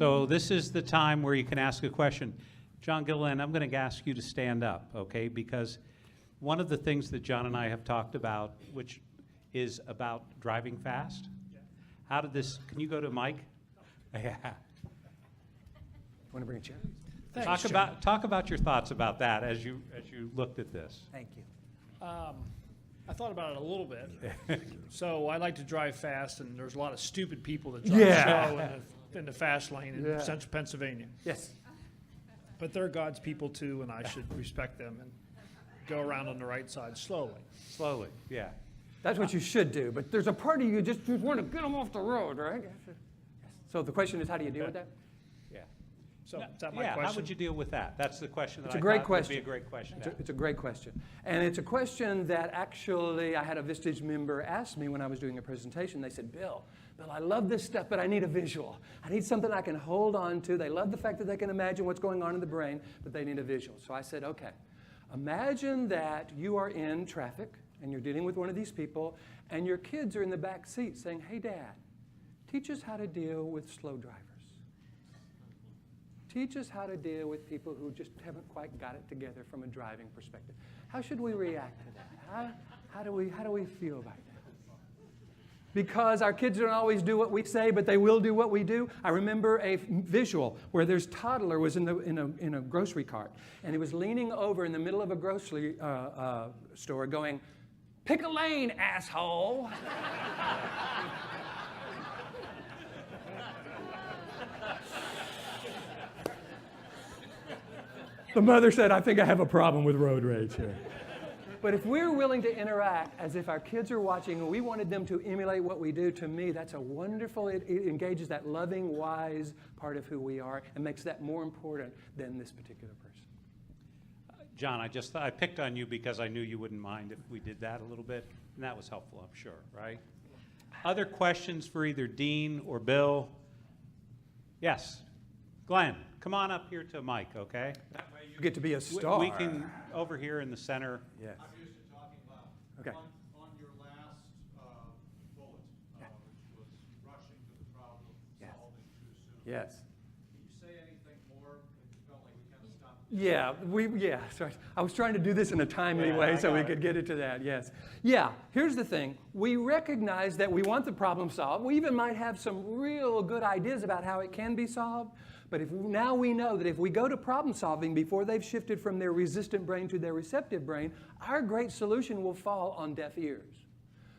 So this is the time where you can ask a question. John Gilliland, I'm going to ask you to stand up, okay? Because one of the things that John and I have talked about, which is about driving fast. How did this, can you go to Mike? Yeah. Want to bring a chair? Thanks, Talk about your thoughts about that as you looked at this. Thank you. I thought about it a little bit. So I like to drive fast, and there's a lot of stupid people that drive slow in the fast lane in central Pennsylvania. Yes. But they're God's people too, and I should respect them and go around on the right side slowly. Slowly, yeah. That's what you should do, but there's a part of you just want to get them off the road, right? So the question is, how do you deal with that? Yeah. So is that my Yeah, question? how would you deal with that? That's the question that It's a I great thought question. would be a great question. It's a great question. And it's a question that actually I had a Vistage member ask me when I was doing a presentation. They said, Bill, I love this stuff, but I need a visual. I need something I can hold on to. They love the fact that they can imagine what's going on in the brain, but they need a visual. So I said, okay, imagine that you are in traffic and you're dealing with one of these people, and your kids are in the back seat saying, hey, Dad, teach us how to deal with slow drivers. Teach us how to deal with people who just haven't quite got it together from a driving perspective. How should we react to that? How do we feel about that? Because our kids don't always do what we say, but they will do what we do. I remember a visual where this toddler was in a grocery cart, and he was leaning over in the middle of a grocery store going, pick a lane, asshole. The mother said, I think I have a problem with road rage here. But if we're willing to interact as if our kids are watching and we wanted them to emulate what we do, to me, that's a wonderful, it engages that loving, wise part of who we are and makes that more important than this particular person. John, I picked on you because I knew you wouldn't mind if we did that a little bit, and that was helpful, I'm sure, right? Other questions for either Dean or Bill? Yes. Glenn, come on up here to Mike, okay? That way you get to be a star. We can, over here in the center. Yes. I'm used to talking loud. Okay. On your last bullet, which was rushing to the problem, solving too soon. Yes. Can you say anything more? It felt like we kind of stopped. Sorry. I was trying to do this in a timely way so we could get into that, yes. Yeah, here's the thing. We recognize that we want the problem solved. We even might have some real good ideas about how it can be solved. But now we know that if we go to problem solving before they've shifted from their resistant brain to their receptive brain, our great solution will fall on deaf ears.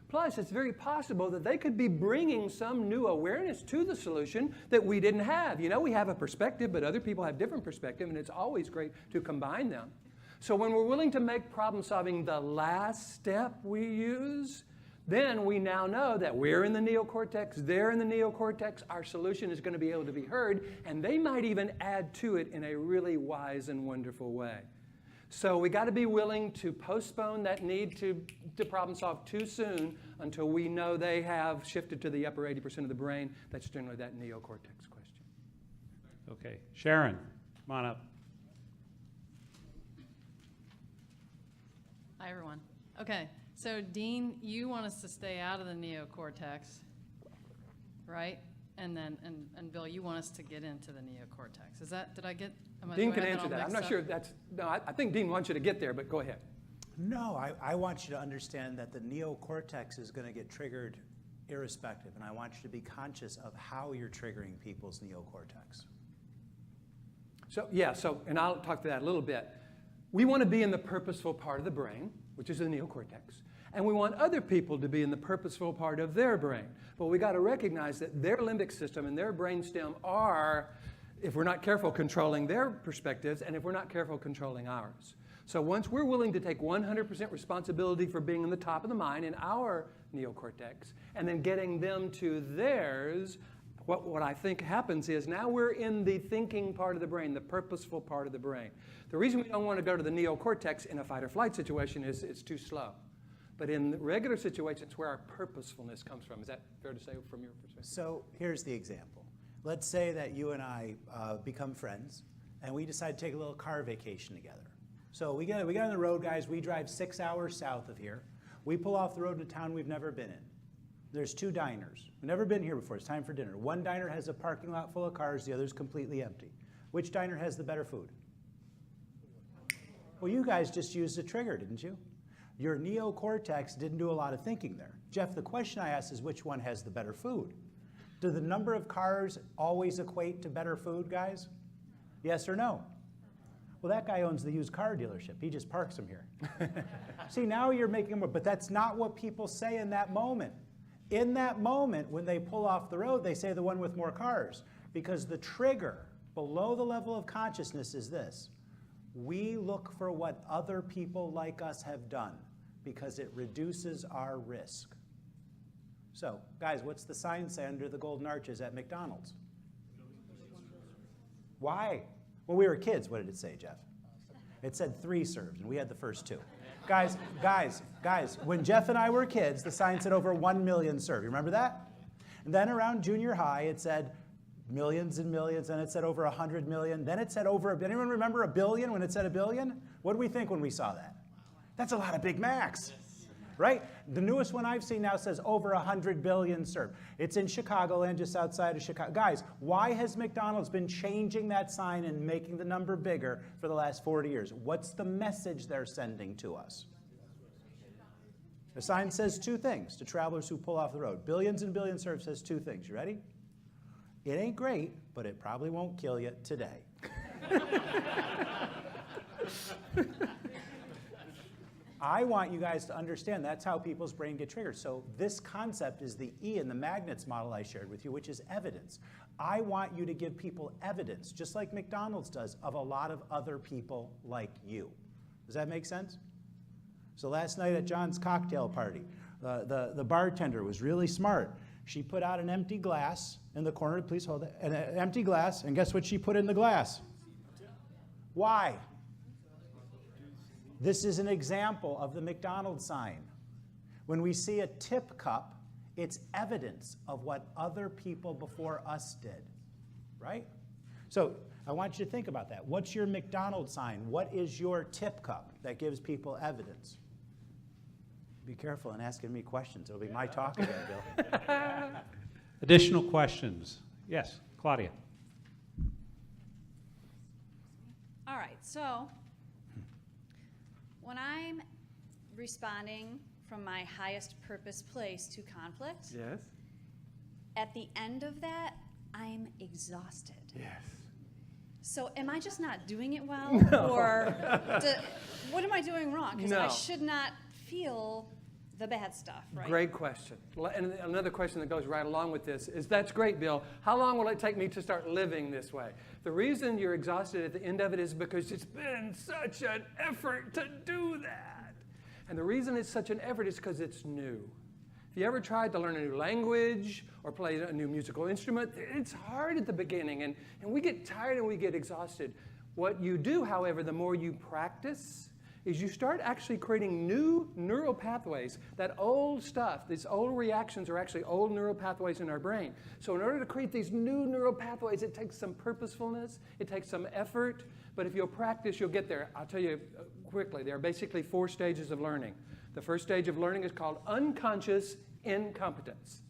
Plus, it's very possible that they could be bringing some new awareness to the solution that we didn't have. You know, we have a perspective, but other people have different perspective, and it's always great to combine them. So when we're willing to make problem solving the last step we use, then we now know that we're in the neocortex, they're in the neocortex, our solution is going to be able to be heard, and they might even add to it in a really wise and wonderful way. So we got to be willing to postpone that need to problem solve too soon until we know they have shifted to the upper 80% of the brain. That's generally that neocortex question. Okay. Sharon, come on up. Hi, everyone. Okay. So, Dean, you want us to stay out of the neocortex, right? And then, and Bill, you want us to get into the neocortex. Is that, Dean can answer that. I'm not sure that's, no, I think Dean wants you to get there, but go ahead. No, I want you to understand that the neocortex is going to get triggered irrespective, and I want you to be conscious of how you're triggering people's neocortex. And I'll talk to that a little bit. We want to be in the purposeful part of the brain, which is the neocortex. And we want other people to be in the purposeful part of their brain. But we got to recognize that their limbic system and their brainstem are, if we're not careful, controlling their perspectives, and if we're not careful, controlling ours. So once we're willing to take 100% responsibility for being in the top of the mind in our neocortex, and then getting them to theirs, what I think happens is now we're in the thinking part of the brain, the purposeful part of the brain. The reason we don't want to go to the neocortex in a fight or flight situation is it's too slow. But in regular situations, it's where our purposefulness comes from. Is that fair to say from your perspective? So here's the example. Let's say that you and I become friends, and we decide to take a little car vacation together. So we get on the road, guys. We drive 6 hours south of here. We pull off the road to a town we've never been in. There's two diners. We've never been here before. It's time for dinner. One diner has a parking lot full of cars. The other's completely empty. Which diner has the better food? Well, you guys just used a trigger, didn't you? Your neocortex didn't do a lot of thinking there. Jeff, the question I asked is which one has the better food? Do the number of cars always equate to better food, guys? Yes or no? Well, that guy owns the used car dealership. He just parks them here. See, now you're making more, but that's not what people say in that moment. In that moment, when they pull off the road, they say the one with more cars, because the trigger below the level of consciousness is this. We look for what other people like us have done because it reduces our risk. So, guys, what's the sign say under the golden arches at McDonald's? Why? When we were kids, what did it say, Jeff? It said 3 served, and we had the first 2. Guys, when Jeff and I were kids, the sign said over 1 million served. You remember that? And then around junior high, it said millions and millions, and it said over 100 million. Then it said over, anyone remember a billion when it said a billion? What did we think when we saw that? That's a lot of Big Macs, right? The newest one I've seen now says over 100 billion served. It's in Chicagoland, just outside of Chicago. Guys, why has McDonald's been changing that sign and making the number bigger for the last 40 years? What's the message they're sending to us? The sign says 2 things to travelers who pull off the road. Billions and billions served says 2 things. You ready? It ain't great, but it probably won't kill you today. I want you guys to understand that's how people's brain get triggered. So this concept is the E in the magnets model I shared with you, which is evidence. I want you to give people evidence, just like McDonald's does, of a lot of other people like you. Does that make sense? So last night at John's cocktail party, the bartender was really smart. She put out an empty glass in the corner. Please hold it. An empty glass, and guess what she put in the glass? Why? This is an example of the McDonald's sign. When we see a tip cup, it's evidence of what other people before us did, right? So I want you to think about that. What's your McDonald's sign? What is your tip cup that gives people evidence? Be careful in asking me questions. It'll be my talk again, Bill. Additional questions? Yes, Claudia. All right, so when I'm responding from my highest purpose place to conflict, Yes? at the end of that, I'm exhausted. Yes. So am I just not doing it well? Or what am I doing wrong? Because I No. should not feel the bad stuff, right? Great question. And another question that goes right along with this is, that's great, Bill. How long will it take me to start living this way? The reason you're exhausted at the end of it is because it's been such an effort to do that. And the reason it's such an effort is because it's new. If you ever tried to learn a new language or play a new musical instrument, it's hard at the beginning, and we get tired and we get exhausted. What you do, however, the more you practice, is you start actually creating new neural pathways. That old stuff, these old reactions are actually old neural pathways in our brain. So in order to create these new neural pathways, it takes some purposefulness, it takes some effort, but if you'll practice, you'll get there. I'll tell you quickly, there are basically 4 stages of learning. The first stage of learning is called unconscious incompetence.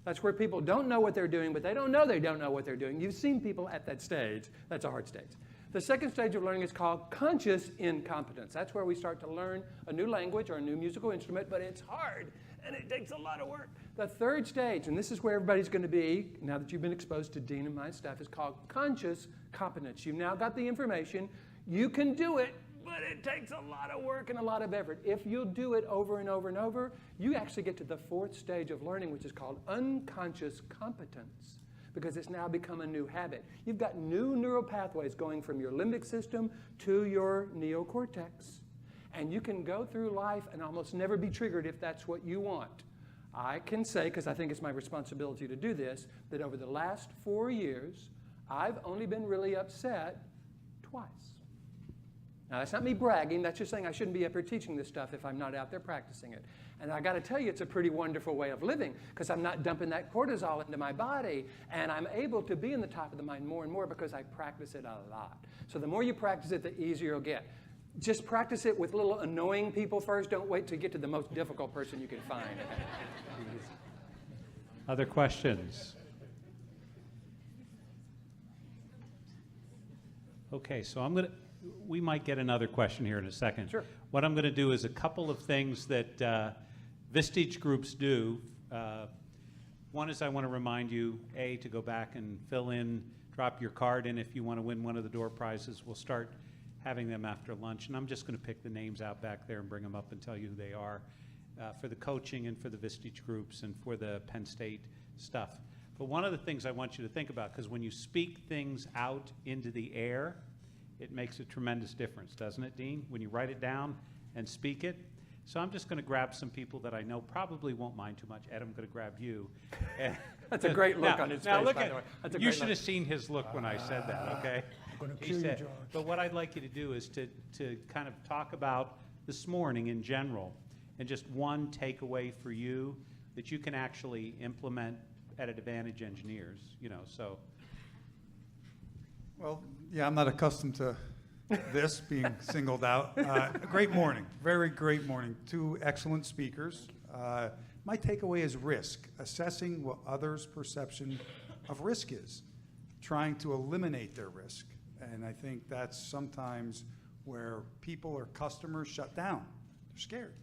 That's where people don't know what they're doing, but they don't know what they're doing. You've seen people at that stage. That's a hard stage. The second stage of learning is called conscious incompetence. That's where we start to learn a new language or a new musical instrument, but it's hard and it takes a lot of work. The third stage, and this is where everybody's going to be now that you've been exposed to Dean and my stuff, is called conscious competence. You've now got the information. You can do it, but it takes a lot of work and a lot of effort. If you'll do it over and over and over, you actually get to the 4th stage of learning, which is called unconscious competence, because it's now become a new habit. You've got new neural pathways going from your limbic system to your neocortex. And you can go through life and almost never be triggered if that's what you want. I can say, because I think it's my responsibility to do this, that over the last 4 years, I've only been really upset twice. Now, that's not me bragging. That's just saying I shouldn't be up here teaching this stuff if I'm not out there practicing it. And I got to tell you, it's a pretty wonderful way of living, because I'm not dumping that cortisol into my body, and I'm able to be in the top of the mind more and more because I practice it a lot. So the more you practice it, the easier you'll get. Just practice it with little annoying people first. Don't wait to get to the most difficult person you can find. Other questions? Okay, so we might get another question here in a second. Sure. What I'm gonna do is a couple of things that Vistage groups do. One is I wanna remind you, A, to go back and fill in, drop your card in if you wanna win one of the door prizes. We'll start having them after lunch, and I'm just gonna pick the names out back there and bring them up and tell you who they are, for the coaching and for the Vistage groups and for the Penn State stuff. But one of the things I want you to think about, because when you speak things out into the air, it makes a tremendous difference, doesn't it, Dean? When you write it down and speak it. So I'm just gonna grab some people that I know probably won't mind too much. Ed, I'm gonna grab you. That's a great look on his Now face, look by at, the way. That's a you great should look. have seen his look when I said that, okay? He said- But what I'd like you to do is to kind of talk about this morning in general, and just one takeaway for you that you can actually implement at Advantage Engineers, so. Well, yeah, I'm not accustomed to this being singled out. A great morning, very great morning. Two excellent speakers. My takeaway is risk, assessing what others' perception of risk is, trying to eliminate their risk. And I think that's sometimes where people or customers shut down. They're scared.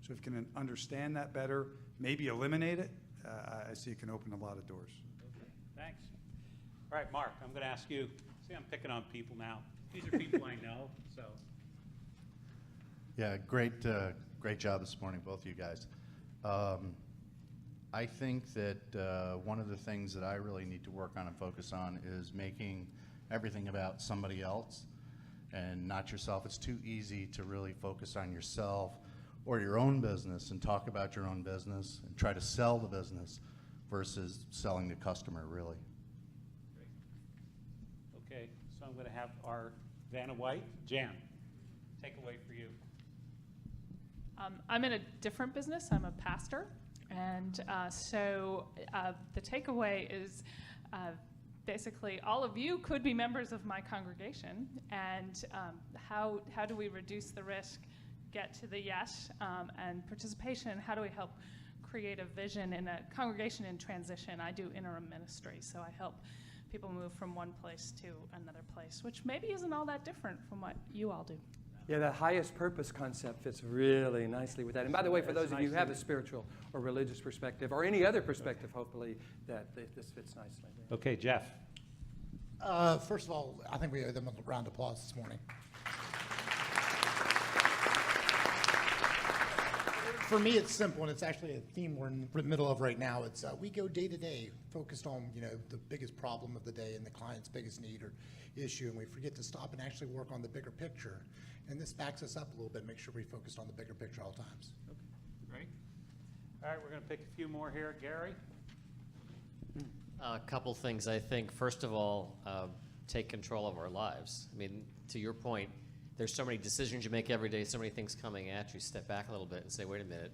So if you can understand that better, maybe eliminate it, I see it can open a lot of doors. Thanks. All right, Mark, I'm going to ask you, see, I'm picking on people now. These are people I know, so. Yeah, great job this morning, both of you guys. I think that one of the things that I really need to work on and focus on is making everything about somebody else and not yourself. It's too easy to really focus on yourself or your own business and talk about your own business and try to sell the business versus selling the customer, really. Okay, so I'm going to have our Vanna White, Jan, takeaway for you. I'm in a different business. I'm a pastor. And so the takeaway is basically all of you could be members of my congregation. And how do we reduce the risk, get to the yes, and participation? How do we help create a vision in a congregation in transition? I do interim ministry, so I help people move from one place to another place, which maybe isn't all that different from what you all do. Yeah, that highest purpose concept fits really nicely with that. And by the way, for those of you who have a spiritual or religious perspective, or any other perspective, hopefully, that this fits nicely. Okay, Jeff. First of all, I think we owe them a round of applause this morning. For me, it's simple, and it's actually a theme we're in the middle of right now. It's we go day to day, focused on the biggest problem of the day and the client's biggest need or issue, and we forget to stop and actually work on the bigger picture. And this backs us up a little bit, make sure we focus on the bigger picture all times. Okay, great. All right, we're going to pick a few more here. Gary? A couple things, I think. First of all, take control of our lives. I mean, to your point, there's so many decisions you make every day, so many things coming at you. Step back a little bit and say, wait a minute,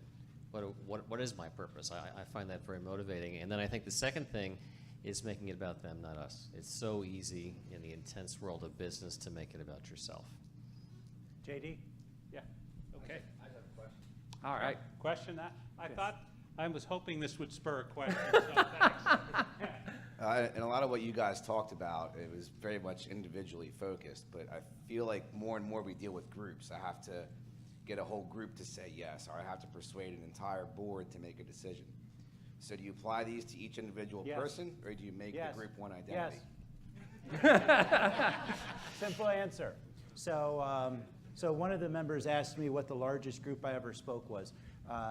what is my purpose? I find that very motivating. And then I think the second thing is making it about them, not us. It's so easy in the intense world of business to make it about yourself. JD? Yeah, okay. I have a question. All right. Question that? I was hoping this would spur a question, so thanks. And a lot of what you guys talked about, it was very much individually focused, but I feel like more and more we deal with groups. I have to get a whole group to say yes, or I have to persuade an entire board to make a decision. So do you apply these to each individual person, or do you make the group one identity? Yes. Simple answer. So one of the members asked me what the largest group I ever spoke was.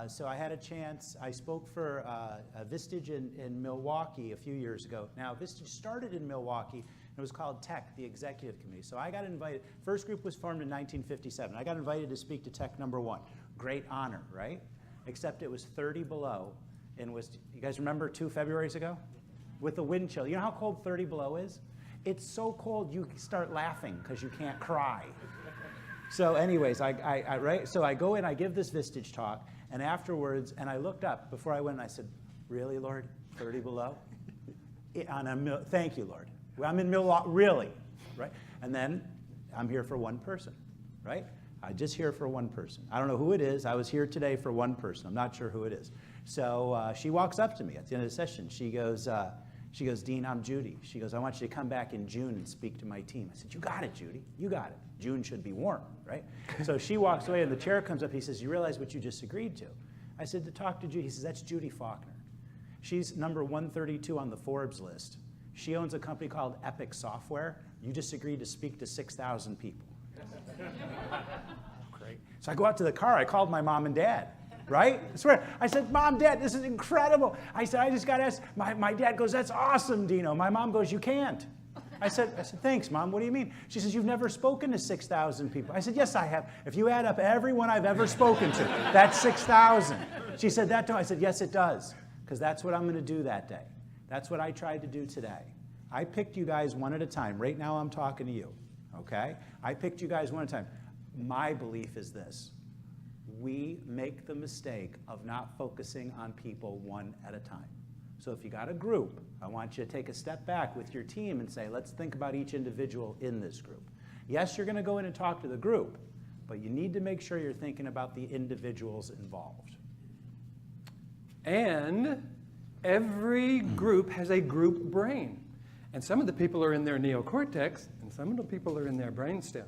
So I had a chance. I spoke for a Vistage in Milwaukee a few years ago. Now, Vistage started in Milwaukee, and it was called Tech, the Executive Committee. So I got invited. First group was formed in 1957. I got invited to speak to Tech number 1. Great honor, right? Except it was 30 below, and you guys remember 2 Februarys ago? With the wind chill. You know how cold 30 below is? It's so cold you start laughing because you can't cry. So anyways, right? So I go in, I give this Vistage talk, and afterwards, and I looked up before I went, and I said, really, Lord? 30 below? Thank you, Lord. I'm in Milwaukee, really? Right? And then I'm here for one person, right? I'm just here for one person. I don't know who it is. I was here today for one person. I'm not sure who it is. So she walks up to me at the end of the session. She goes, Dean, I'm Judy. She goes, I want you to come back in June and speak to my team. I said, you got it, Judy. You got it. June should be warm, right? So she walks away, and the chair comes up. He says, you realize what you just agreed to? I said, to talk to Judy. He says, that's Judy Faulkner. She's number 132 on the Forbes list. She owns a company called Epic Software. You just agreed to speak to 6,000 people. Great. So I go out to the car. I called my mom and dad, right? I swear. I said, Mom, Dad, this is incredible. I said, I just got asked. My dad goes, that's awesome, Dino. My mom goes, you can't. I said, thanks, Mom. What do you mean? She says, you've never spoken to 6,000 people. I said, yes, I have. If you add up everyone I've ever spoken to, that's 6,000. She said, that too. I said, yes, it does, because that's what I'm going to do that day. That's what I tried to do today. I picked you guys one at a time. Right now I'm talking to you, okay? I picked you guys one at a time. My belief is this. We make the mistake of not focusing on people one at a time. So if you got a group, I want you to take a step back with your team and say, let's think about each individual in this group. Yes, you're going to go in and talk to the group, but you need to make sure you're thinking about the individuals involved. And every group has a group brain. And some of the people are in their neocortex, and some of the people are in their brainstem.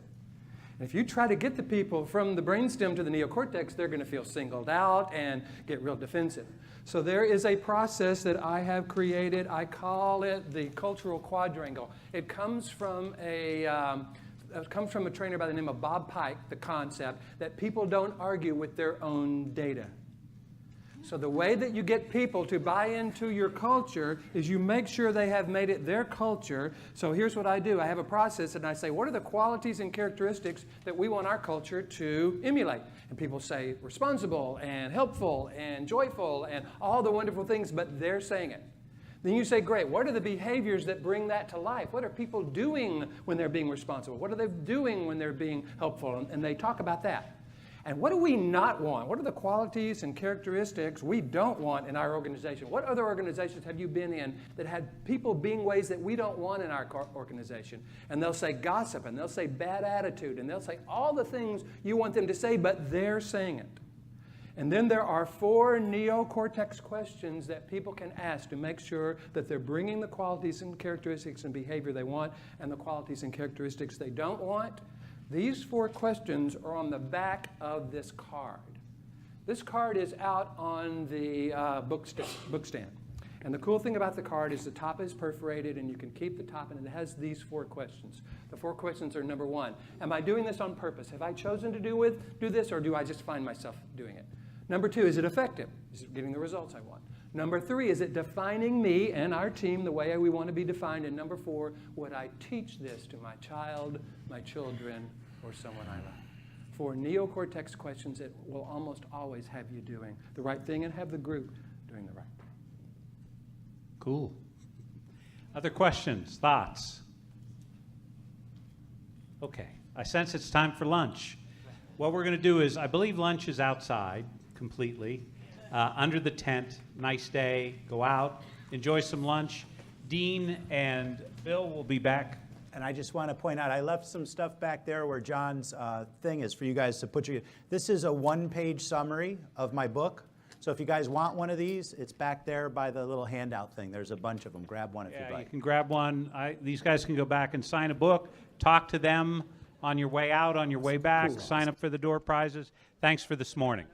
And if you try to get the people from the brainstem to the neocortex, they're going to feel singled out and get real defensive. So there is a process that I have created. I call it the cultural quadrangle. It comes from a trainer by the name of Bob Pike, the concept that people don't argue with their own data. So the way that you get people to buy into your culture is you make sure they have made it their culture. So here's what I do. I have a process, and I say, what are the qualities and characteristics that we want our culture to emulate? And people say responsible and helpful and joyful and all the wonderful things, but they're saying it. Then you say, great, what are the behaviors that bring that to life? What are people doing when they're being responsible? What are they doing when they're being helpful? And they talk about that. And what do we not want? What are the qualities and characteristics we don't want in our organization? What other organizations have you been in that had people being ways that we don't want in our organization? And they'll say gossip, and they'll say bad attitude, and they'll say all the things you want them to say, but they're saying it. And then there are 4 neocortex questions that people can ask to make sure that they're bringing the qualities and characteristics and behavior they want and the qualities and characteristics they don't want. These 4 questions are on the back of this card. This card is out on the book stand. And the cool thing about the card is the top is perforated, and you can keep the top, and it has these 4 questions. The 4 questions are, number 1, am I doing this on purpose? Have I chosen to do this, or do I just find myself doing it? Number 2, is it effective? Is it getting the results I want? Number 3, is it defining me and our team the way we want to be defined? And number 4, would I teach this to my child, my children, or someone I love? 4 neocortex questions that will almost always have you doing the right thing and have the group doing the right thing. Cool. Other questions, thoughts? Okay, I sense it's time for lunch. What we're going to do is, I believe lunch is outside completely. Under the tent, nice day, go out, enjoy some lunch. Dean and Bill will be back. And I just want to point out, I left some stuff back there where John's thing is for you guys to put your, this is a 1-page summary of my book. So if you guys want one of these, it's back there by the little handout thing. There's a bunch of them. Grab one if you'd like. You can grab one. These guys can go back and sign a book, talk to them on your way out, on your way back, Cool. sign up for the door prizes. Thanks for this morning.